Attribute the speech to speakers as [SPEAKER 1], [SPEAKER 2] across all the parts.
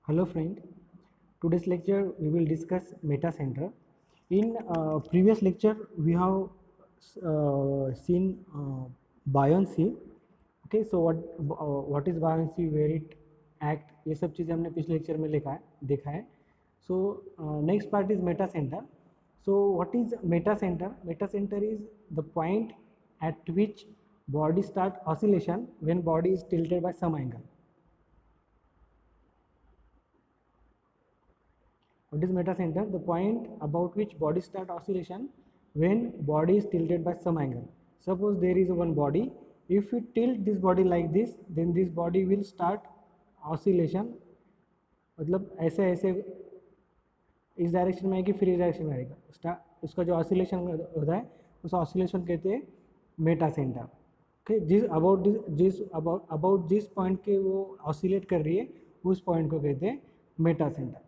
[SPEAKER 1] Hello friend, today's lecture we will discuss meta center. In previous lecture we have seen buoyancy. Okay, so what is buoyancy, where it act, ये सब चीज़ें हमने पिछले lecture में देखा है. So next part is meta center. So what is meta center? Meta center is the point at which body start oscillation when body is tilted by some angle. What is meta center? The point about which body start oscillation when body is tilted by some angle. Suppose there is one body. If we tilt this body like this, then this body will start oscillation. मतलब ऐसे ऐसे इस direction में आएगी, फिर इस direction में आएगा. उसका जो ऑसिलेशन होता है उस ऑसिलेशन कहते हैं मेटा सेंटर. ओके, जिस पॉइंट के वो ऑसिलेट कर रही है उस पॉइंट को कहते हैं मेटा सेंटर.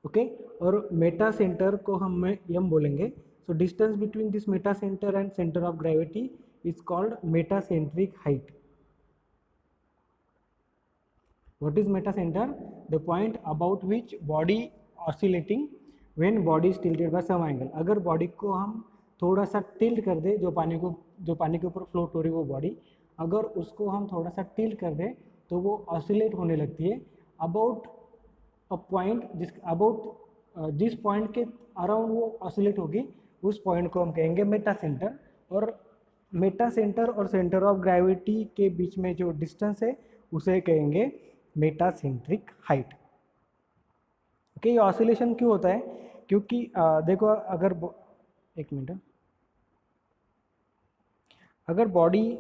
[SPEAKER 1] ओके, और मेटा सेंटर को हम बोलेंगे. So distance between this Meta centre and centre of gravity is called Meta centric height. What is meta center? The point about which body oscillating when body is tilted by some angle. अगर body को हम थोड़ा सा tilt कर दे, जो पानी के ऊपर फ्लोट हो रही वो बॉडी, अगर उसको हम थोड़ा सा टिल्ट कर दें तो वो ऑसिलेट होने लगती है अबाउट अ पॉइंट, जिस पॉइंट के अराउंड वो ऑसिलेट होगी उस पॉइंट को हम कहेंगे मेटा सेंटर. और मेटा सेंटर और सेंटर ऑफ ग्रेविटी के बीच में जो डिस्टेंस है उसे कहेंगे मेटा सेंट्रिक हाइट. ओके, ये ऑसिलेशन क्यों होता है? क्योंकि देखो, एक मिनट, अगर बॉडी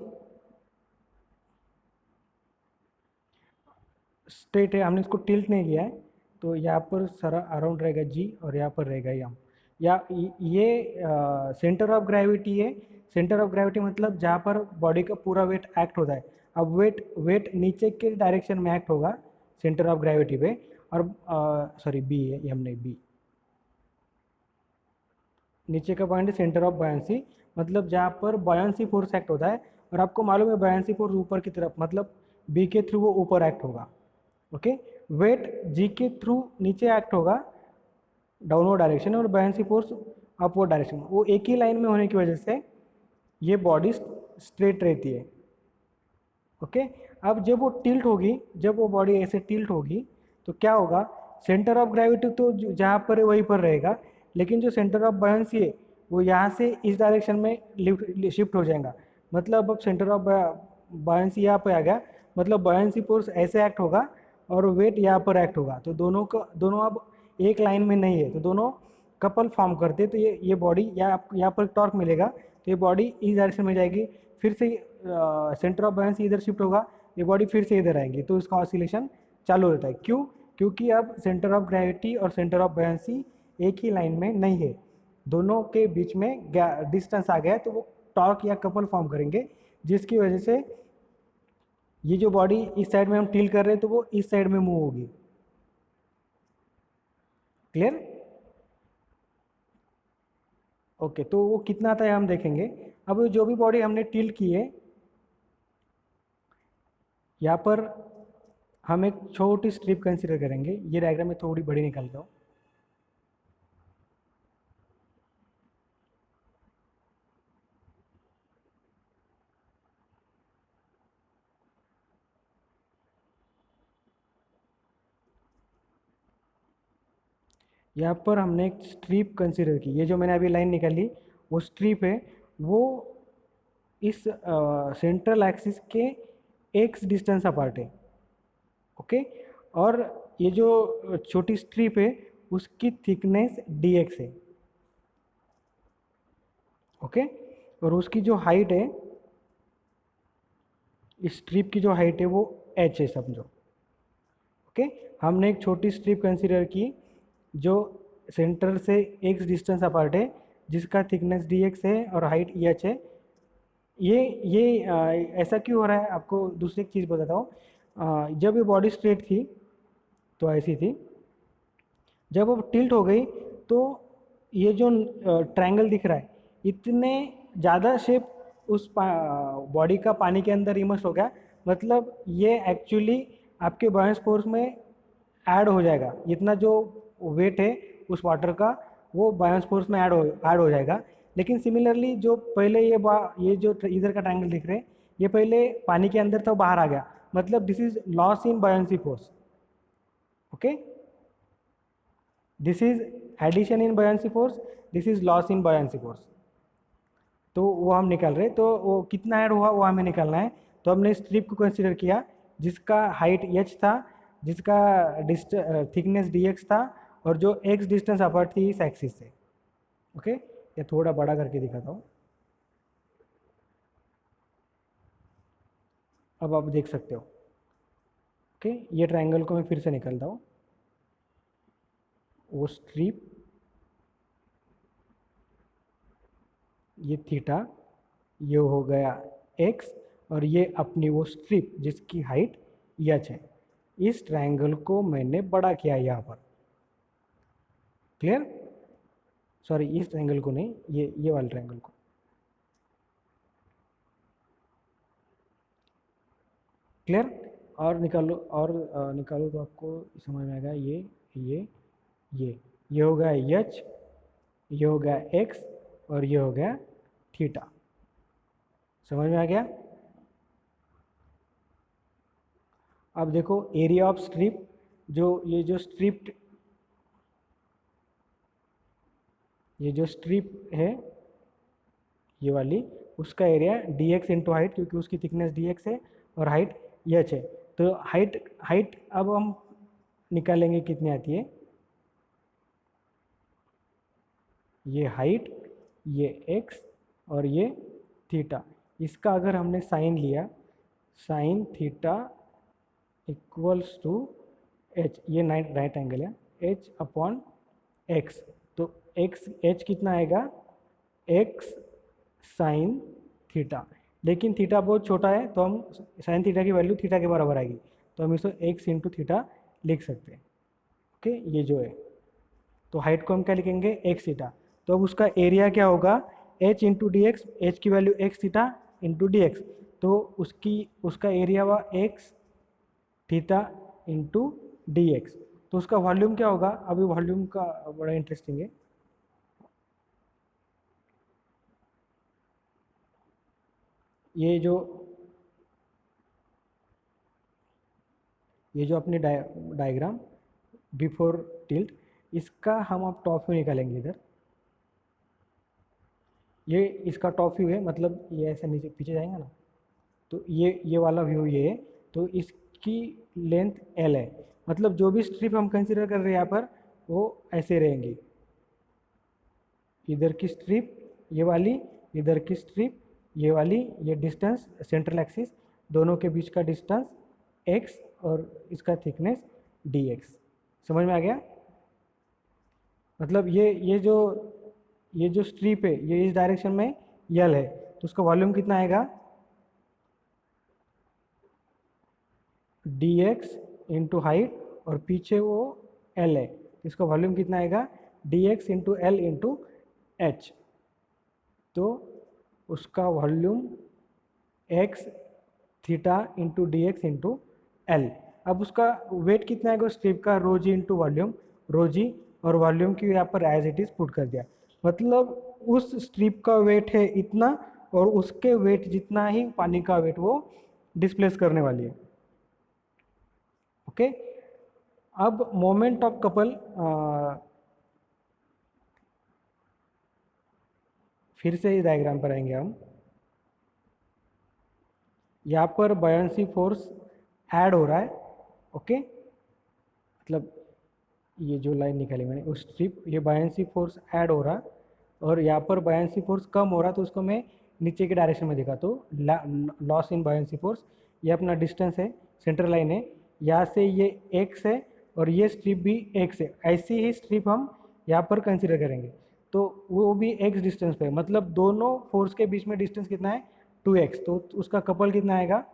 [SPEAKER 1] स्ट्रेट है, हमने इसको टिल्ट नहीं किया है, तो यहाँ पर सारा अराउंड रहेगा जी और यहाँ पर रहेगा यम. या ये सेंटर ऑफ ग्रेविटी है. सेंटर ऑफ ग्रेविटी मतलब जहाँ पर बॉडी का पूरा वेट एक्ट होता है. अब वेट नीचे के डायरेक्शन में एक्ट होगा सेंटर ऑफ ग्रेविटी पे. और सॉरी, बी है, ये हमने बी, नीचे का पॉइंट है सेंटर ऑफ बॉयंसी, मतलब जहाँ पर बॉयंसी फोर्स एक्ट होता है. और आपको मालूम है बॉयंसी फोर्स ऊपर की तरफ, मतलब बी के थ्रू वो ऊपर एक्ट होगा. ओके, वेट जी के थ्रू नीचे एक्ट होगा डाउनवर्ड डायरेक्शन और बॉयंसी फोर्स अपवर्ड डायरेक्शन. वो एक ही लाइन में होने की वजह से ये बॉडी स्ट्रेट रहती है. ओके, अब जब वो टिल्ट होगी, जब वो बॉडी ऐसे टिल्ट होगी तो क्या होगा? सेंटर ऑफ ग्रेविटी तो जहाँ पर है वहीं पर रहेगा, लेकिन जो सेंटर ऑफ बॉयंसी है वो यहाँ से इस डायरेक्शन में शिफ्ट हो जाएगा. मतलब अब सेंटर ऑफ बॉयंसी यहाँ पर आ गया, मतलब बॉयंसी फोर्स ऐसे एक्ट होगा और वेट यहाँ पर एक्ट होगा. तो दोनों अब एक लाइन में नहीं है, तो दोनों कपल फॉर्म करते. तो ये बॉडी यहाँ पर टॉर्क मिलेगा, तो ये बॉडी इस डायरेक्शन में जाएगी, फिर से सेंटर ऑफ बॉयंसी इधर शिफ्ट होगा, ये बॉडी फिर से इधर आएगी, तो इसका ऑसिलेशन चालू रहता है. क्यों? क्योंकि अब सेंटर ऑफ ग्रेविटी और सेंटर ऑफ बॉयंसी एक ही लाइन में नहीं है, दोनों के बीच में डिस्टेंस आ गया है, तो वो टॉर्क या कपल फॉर्म करेंगे, जिसकी वजह से ये जो बॉडी इस साइड में हम टिल्ट कर रहे हैं तो वो इस साइड में मूव होगी. क्लियर? ओके, तो वो कितना आता है हम देखेंगे. अब जो भी बॉडी हमने टिल्ट की है, यहाँ पर हम एक छोटी स्ट्रिप कंसीडर करेंगे. ये डायग्राम में थोड़ी बड़ी निकालता हूँ. यहाँ पर हमने एक स्ट्रिप कंसीडर की. ये जो मैंने अभी लाइन निकाली वो स्ट्रिप है, वो इस सेंट्रल एक्सिस के एक्स डिस्टेंस अपार्ट है. ओके, और ये जो छोटी स्ट्रिप है उसकी थिकनेस dx है. ओके, और उसकी जो हाइट है, इस स्ट्रिप की जो हाइट है वो h है, समझो. ओके, हमने एक छोटी स्ट्रिप कंसीडर की जो सेंटर से x डिस्टेंस अपार्ट है, जिसका थिकनेस dx है और हाइट h है. ये ऐसा क्यों हो रहा है, आपको दूसरी एक चीज़ बताता हूँ. जब ये बॉडी स्ट्रेट थी तो ऐसी थी, जब वो टिल्ट हो गई तो ये जो ट्रायंगल दिख रहा है, इतने ज़्यादा शेप उस बॉडी का पानी के अंदर इमर्स हो गया. मतलब ये एक्चुअली आपके बॉयंस फोर्स में ऐड हो जाएगा, इतना जो वेट है उस वाटर का वो बायोंस फोर्स में ऐड हो जाएगा। लेकिन सिमिलरली जो पहले ये जो इधर का ट्रायंगल दिख रहे हैं, ये पहले पानी के अंदर था, बाहर आ गया, मतलब this is loss in buoyancy force. Okay, this is addition in buoyancy force, this is loss in buoyancy force. तो वो हम निकाल रहे, तो वो कितना ऐड हुआ वो हमें निकालना है। तो हमने स्ट्रिप को कंसिडर किया जिसका हाइट h था, जिसका थिकनेस dx था, और जो x डिस्टेंस अपार्ट थी इस एक्सिस से। ओके, ये थोड़ा बड़ा करके दिखाता हूँ, अब आप देख सकते हो। ओके, ये ट्रायंगल को मैं फिर से निकालता हूँ। वो स्ट्रिप, ये थीटा, ये हो गया x, और ये अपनी वो स्ट्रिप जिसकी हाइट h है। इस ट्रायंगल को मैंने बड़ा किया यहाँ पर। क्लियर? सॉरी, इस ट्रायंगल को नहीं, ये वाले ट्रायंगल को। क्लियर? और निकालो, और निकालो तो आपको समझ में आएगा। ये हो गया h, ये हो गया x, और ये हो गया थीटा। समझ में आ गया? अब देखो एरिया ऑफ स्ट्रिप, ये जो स्ट्रिप है ये वाली, उसका एरिया dx इंटू हाइट, क्योंकि उसकी थिकनेस dx है और हाइट h है। तो हाइट अब हम निकालेंगे कितनी आती है। ये हाइट, ये x और ये थीटा, इसका अगर हमने साइन लिया, sine theta equals to h, ये राइट एंगल है, h अपॉन x। तो h कितना आएगा, x साइन थीटा। लेकिन थीटा बहुत छोटा है, तो हम साइन थीटा की वैल्यू थीटा के बराबर आएगी, तो हम इसको x इंटू थीटा लिख सकते हैं। ओके, ये जो है, तो हाइट को हम क्या लिखेंगे, x थीटा। तो अब उसका एरिया क्या होगा, h into D X, H की value x theta into D X, तो उसका एरिया हुआ x theta into D X. तो उसका वॉल्यूम क्या होगा, अभी वॉल्यूम का बड़ा इंटरेस्टिंग है। ये जो अपनी डायग्राम बिफोर टिल्ट, इसका हम अब टॉप व्यू निकालेंगे इधर। ये इसका टॉप व्यू है, मतलब ये ऐसे नीचे पीछे जाएंगे ना, तो ये वाला व्यू ये है। तो इसकी लेंथ L है, मतलब जो भी स्ट्रिप हम कंसीडर कर रहे हैं यहाँ पर वो ऐसे रहेंगी। इधर की स्ट्रिप ये वाली, इधर की स्ट्रिप ये वाली, ये डिस्टेंस सेंट्रल एक्सिस, दोनों के बीच का डिस्टेंस x और इसका थिकनेस dx। समझ में आ गया? मतलब ये जो स्ट्रिप है ये इस डायरेक्शन में L है, तो उसका वॉल्यूम कितना आएगा, dx इंटू हाइट, और पीछे वो L है, तो इसका वॉल्यूम कितना आएगा, dx into L into H. तो उसका volume x theta into D x into L. अब उसका वेट कितना आएगा स्ट्रिप का, रो जी इंटू वॉल्यूम, रो जी, और वॉल्यूम की यहाँ पर एज इट इज पुट कर दिया। मतलब उस स्ट्रिप का वेट है इतना, और उसके वेट जितना ही पानी का वेट वो डिस्प्लेस करने वाली है। ओके, अब मोमेंट ऑफ कपल, फिर से इस डायग्राम पर आएंगे हम। यहाँ पर बायोंसी फोर्स ऐड हो रहा है। ओके, मतलब ये जो लाइन निकाली मैंने उस स्ट्रिप, ये बायोंसी फोर्स ऐड हो रहा, और यहाँ पर बायोंसी फोर्स कम हो रहा, तो उसको मैं नीचे के डायरेक्शन में दिखा, तो लॉस इन बायोंसी फोर्स। ये अपना डिस्टेंस है, सेंटर लाइन है, यहाँ से ये x है, और ये स्ट्रिप भी x है। ऐसी ही स्ट्रिप हम यहाँ पर कंसिडर करेंगे, तो वो भी x डिस्टेंस पे है, मतलब दोनों फोर्स के बीच में डिस्टेंस कितना है, 2x। तो उसका कपल कितना आएगा,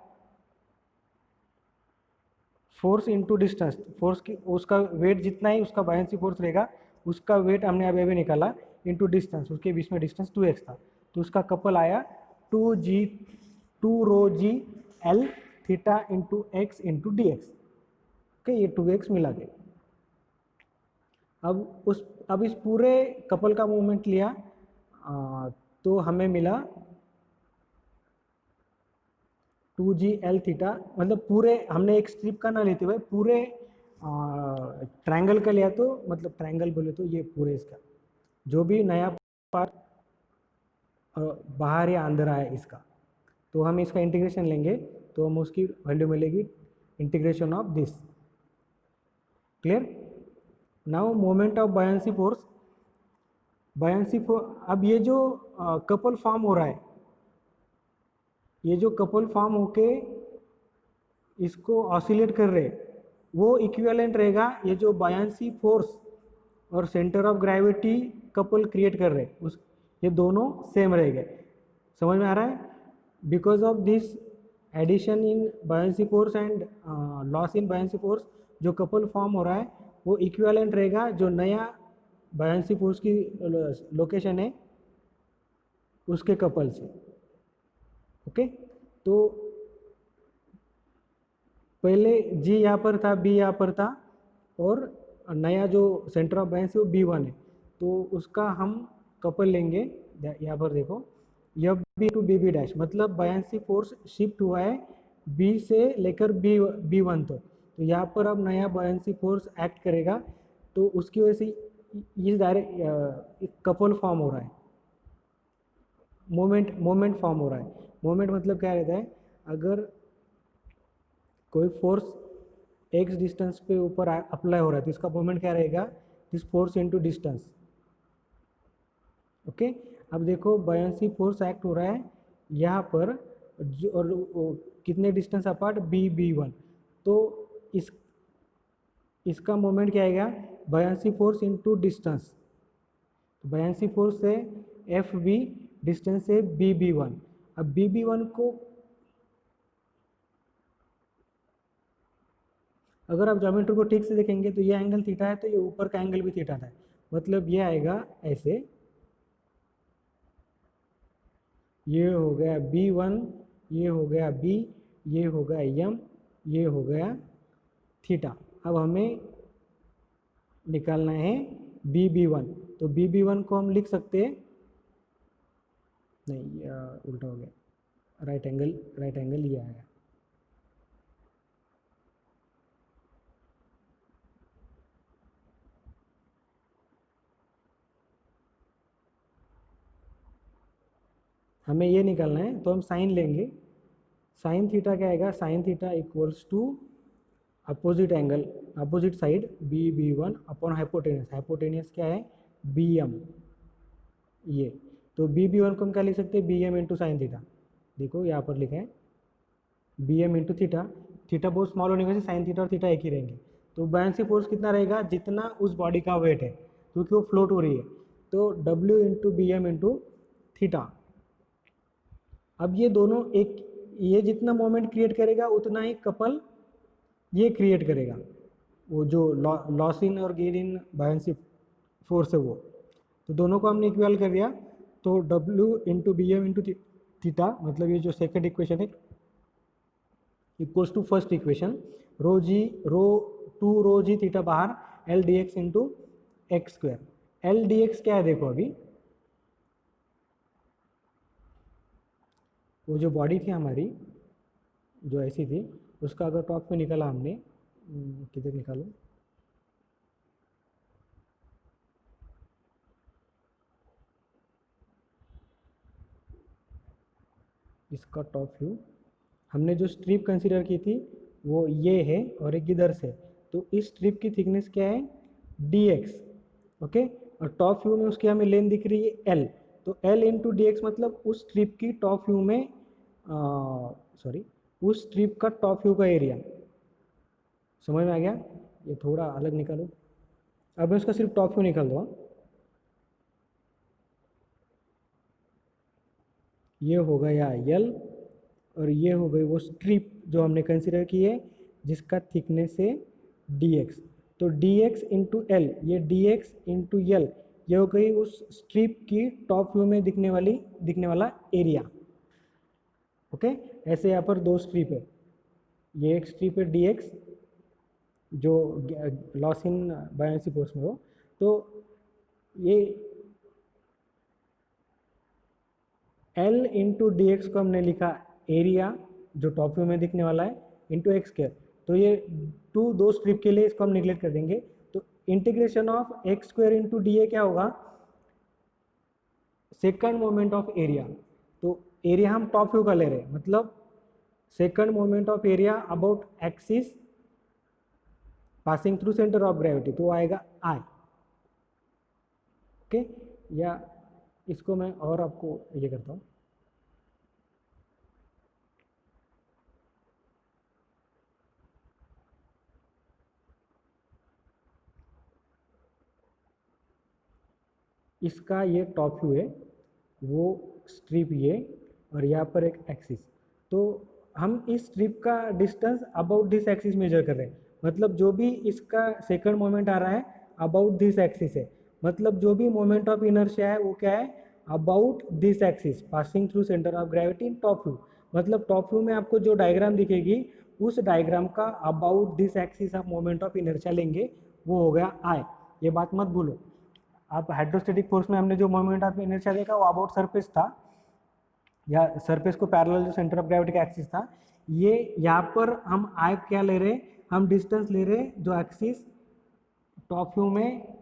[SPEAKER 1] फोर्स इंटू डिस्टेंस, फोर्स की उसका वेट जितना ही उसका बायोंसी फोर्स रहेगा, उसका वेट हमने अभी अभी निकाला, इंटू डिस्टेंस, उसके बीच में डिस्टेंस 2x था, तो उसका कपल आया 2 rho G L theta into X into D X. Okay, ये 2x मिला के। अब इस पूरे कपल का मूवमेंट लिया तो हमें मिला 2g_L थीटा, मतलब पूरे हमने एक स्ट्रिप का ना लेते हुए पूरे ट्रायंगल का लिया, तो मतलब ट्रायंगल बोले तो ये पूरे इसका जो भी नया पार्ट बाहर या अंदर आया इसका, तो हम इसका इंटीग्रेशन लेंगे तो हम उसकी वैल्यू मिलेगी integration of this. Clear? Now moment of buoyancy force, अब ये जो कपल फॉर्म हो रहा है, ये जो कपल फॉर्म होके इसको ऑसिलेट कर रहे वो इक्विवेलेंट रहेगा ये जो बायंसी फोर्स और centre of gravity couple create कर रहे उस, ये दोनों सेम रहेंगे। समझ में आ रहा है? Because of this addition in buoyancy force and loss in buoyancy force, जो कपल फॉर्म हो रहा है वो इक्विवेलेंट रहेगा जो नया बायंसी फोर्स की लोकेशन है उसके कपल से। ओके, तो पहले G यहाँ पर था, B यहाँ पर था, और नया जो सेंटर ऑफ बायंसी वो B1 है, तो उसका हम कपल लेंगे। यहाँ पर देखो यह B टू BB डैश, मतलब बायंसी फोर्स शिफ्ट हुआ है B से लेकर B1 तो यहाँ पर अब नया बायंसी फोर्स एक्ट करेगा, तो उसकी वजह से इस डायरेक्ट कपल फॉर्म हो रहा है, मोमेंट फॉर्म हो रहा है। मोमेंट मतलब क्या रहता है, अगर कोई फोर्स x डिस्टेंस पे ऊपर अप्लाई हो रहा है तो इसका मोमेंट क्या रहेगा, this force into distance. Okay, अब देखो बायंसी फोर्स एक्ट हो रहा है यहाँ पर और कितने डिस्टेंस अपार्ट B1, तो इसका मोमेंट क्या आएगा, buoyancy force into distance. Buoyancy force है FB, डिस्टेंस है BB1। अब BB1 को अगर आप ज्योमेट्री को ठीक से देखेंगे तो ये एंगल थीटा है, तो ये ऊपर का एंगल भी थीटा था, मतलब ये आएगा ऐसे, ये हो गया B1, ये हो गया B, ये हो गया M, ये हो गया थीटा। अब हमें निकालना है BB1, तो BB1 को हम लिख सकते हैं, नहीं उल्टा हो गया, राइट एंगल ये आएगा। हमें ये निकालना है तो हम साइन लेंगे, साइन थीटा क्या आएगा, sine theta equals to opposite angle, opposite side BB1 upon hypotenuse, hypotenuse क्या है BM, ये तो BB1 को हम क्या लिख सकते हैं, BM इंटू साइन थीटा। देखो यहाँ पर लिखा है BM इंटू थीटा, थीटा बहुत स्मॉल होने की वजह से साइन थीटा और थीटा एक ही रहेंगे। तो बायंसी फोर्स कितना रहेगा, जितना उस बॉडी का वेट है, क्योंकि वो फ्लोट हो रही है, तो W into BM into theta. अब ये दोनों एक, ये जितना मोमेंट क्रिएट करेगा उतना ही कपल ये क्रिएट करेगा, वो जो लॉस इन और गेन इन बायंसी फोर्स है वो, तो दोनों को हमने इक्वल कर दिया, तो W into BM into theta, मतलब ये जो सेकंड इक्वेशन है equals to first equation, rho ji theta बाहर L dx into X square. L dx क्या है देखो, अभी वो जो बॉडी थी हमारी जो ऐसी थी, उसका अगर टॉप पे निकाला हमने, किधर निकालो, इसका टॉप व्यू, हमने जो स्ट्रिप कंसीडर की थी वो ये है और एक इधर से, तो इस स्ट्रिप की थिकनेस क्या है dx। ओके, और टॉप व्यू में उसकी हमें लेंथ दिख रही है L, तो L इंटू डी एक्स, मतलब उस स्ट्रिप की टॉप व्यू में उस स्ट्रिप का टॉप व्यू का एरिया। समझ में आ गया? ये थोड़ा अलग निकालो, अब मैं उसका सिर्फ टॉप व्यू निकाल दूँ, ये हो गया L और ये हो गई वो स्ट्रिप जो हमने कंसीडर की है जिसका थिकनेस है dx, तो dx इंटू एल, ये dx इंटू एल, ये हो गई उस स्ट्रिप की टॉप व्यू में दिखने वाला एरिया। ओके, ऐसे यहाँ पर दो स्ट्रिप है, ये एक स्ट्रिप है dx, जो लॉस इन बायोंसी फोर्स में हो। तो ये L इंटू डी एक्स को हमने लिखा एरिया जो टॉप व्यू में दिखने वाला है इंटू एक्स स्क्वायर। तो ये दो स्ट्रिप के लिए इसको हम निगलेक्ट कर देंगे। तो integration of x square into D A क्या होगा, सेकंड मोमेंट ऑफ एरिया। तो एरिया हम टॉप व्यू का ले रहे हैं, मतलब second moment of area about axis passing through centre of gravity, तो आएगा आई। ओके, या इसको मैं और आपको ये करता हूँ, इसका ये टॉप व्यू है, वो स्ट्रिप ये, और यहाँ पर एक एक्सिस। तो हम इस स्ट्रिप का distance about this axis measure कर रहे हैं, मतलब जो भी इसका सेकंड मोमेंट आ रहा है अबाउट दिस एक्सिस है, मतलब जो भी मोमेंट ऑफ इनर्शिया है वो क्या है, about this axis passing through centre of gravity in top view. मतलब टॉप व्यू में आपको जो डायग्राम दिखेगी उस डायग्राम का अबाउट दिस एक्सिस आप मोमेंट ऑफ इनर्शिया लेंगे, वो हो गया आई। ये बात मत भूलो। आप हाइड्रोस्टैटिक फोर्स में हमने जो मोमेंट ऑफ इनर्शिया देखा वो अबाउट सरफेस था, या सरफेस को पैरेलल जो सेंटर ऑफ ग्रेविटी का एक्सिस था। ये यहाँ पर हम आई क्या ले रहे हैं, हम डिस्टेंस ले रहे हैं जो एक्सिस टॉप व्यू में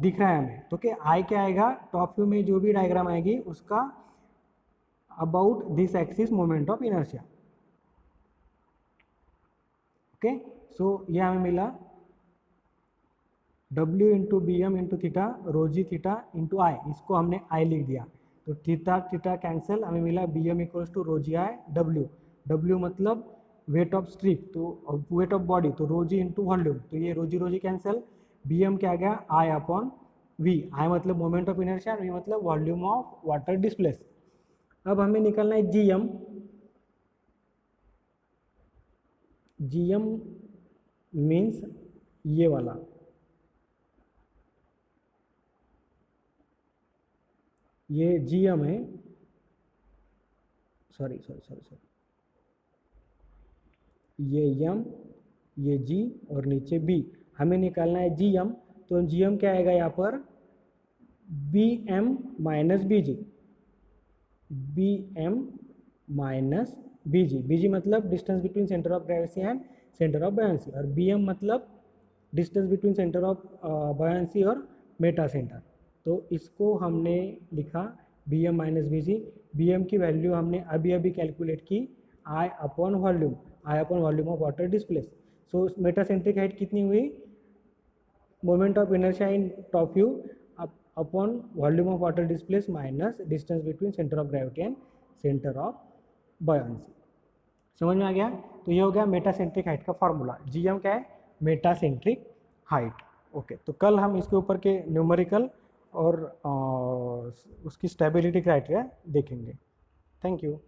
[SPEAKER 1] दिख रहा है हमें। तो क्या आई क्या आएगा, टॉप व्यू में जो भी डायग्राम आएगी उसका about this axis moment of inertia. Okay, so ये हमें मिला W into B M into theta rho ji theta into I, इसको हमने आई लिख दिया। तो थीटा थीटा कैंसिल, हमें मिला B M equals to rho g I W. W मतलब वेट ऑफ स्ट्रिप, तो वेट ऑफ बॉडी, तो रो जी इंटू वॉल्यूम, तो ये rho g cancel. B M क्या आ गया, आई अपॉन वी। आई मतलब मोमेंट ऑफ इनर्शिया, वी मतलब वॉल्यूम ऑफ वाटर डिस्प्लेस। अब हमें निकालना है G M. G M means ये वाला, ये जी एम है, सॉरी, ये एम, ये जी और नीचे बी। हमें निकालना है जी एम। तो जी एम क्या आएगा यहाँ पर, B M minus B G, B M minus B G मतलब distance between centre of gravity and centre of buoyancy, और बी एम मतलब distance between centre of buoyancy और मेटा सेंटर। तो इसको हमने लिखा B M minus B G. B M की value हमने अभी अभी कैलकुलेट की, I upon volume, I upon volume of water displace. So meta centric height कितनी हुई, moment of inertia in top view upon volume of water displace minus distance between centre of gravity and centre of buoyancy. समझ में आ गया। तो ये हो गया मेटासेंट्रिक हाइट का फॉर्मूला। जीएम क्या है, मेटासेंट्रिक हाइट। ओके, तो कल हम इसके ऊपर के न्यूमेरिकल और उसकी स्टेबिलिटी क्राइटेरिया देखेंगे। Thank you.